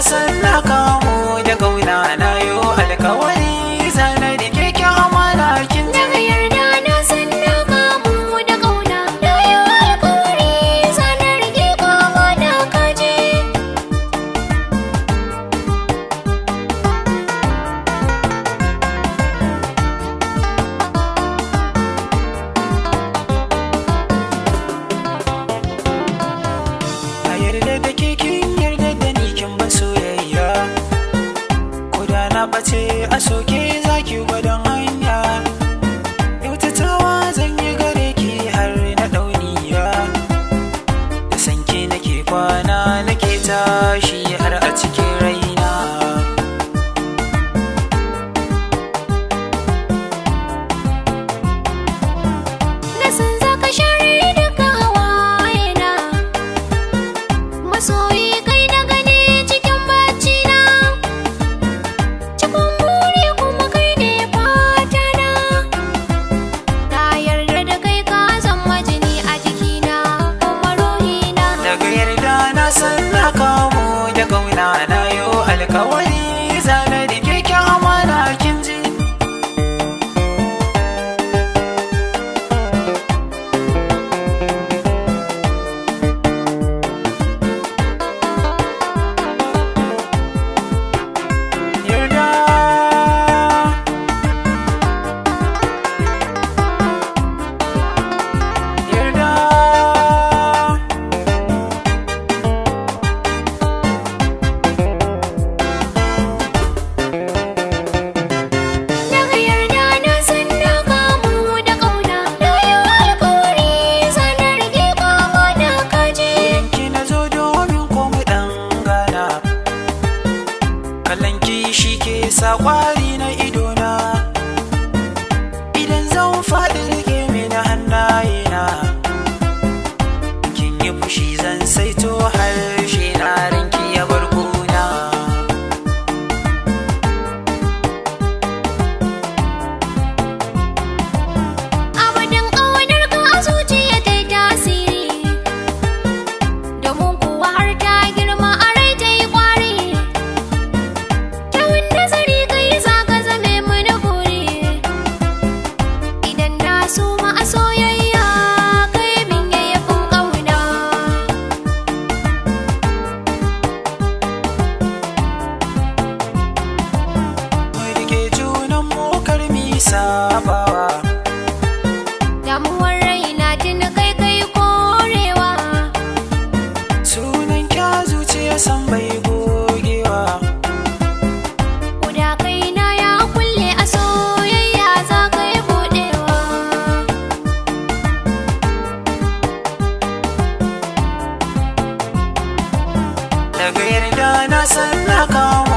san na kamu da kauna na yo alkawari zana da keke amana kin ji. Daga yarda na san na kamu da kauna na yo alkawari zana rike ka amana ka je. A yarda da kekin yarda da ni kin ba soyayya, koda na bace a soke zaki gwadon hanya. Yautatawa zan yi gare ki har na dauniya, da sanke nake kwana nake tashi har a cikin raina. Na san za ka share duka hawayena, masoyi kai na gani cikin bacci na, cikin buri kuma kai ne fata na. Na yarda da kai ka zama jini a jikina kuma ruhina. Daga yarda na san na kamu da kauna na yo alkawari zana da keke amana kin ji. Yarda yarda Daga yarda na san na kamu da kauna na yo alkawari zana rike ka amana ka je. ki na zo domin ko mu dan gana, kallon ki shi ke sa kwari na idona. Idan zan faɗi rike mini hannayena, kin yi fushi zan saito harshe na ranki ya bar kuna. Abadin ƙaunar ka a zuciya ta yi tasiri, domin kuwa har ta girma a rai ta yi ƙwari. Kyawun nazari kai za ka zame mini buri, idan na suma a soyayya kai min yayyafin ƙauna. Mu rike junan mu kar mi sabawa, Damuwar raina tuni kai kai korewa, sunan kya zuciya san bai gogewa. guda kaina ya kulle a soyayya za ka yi buɗewa. Daga yarda na san na kamu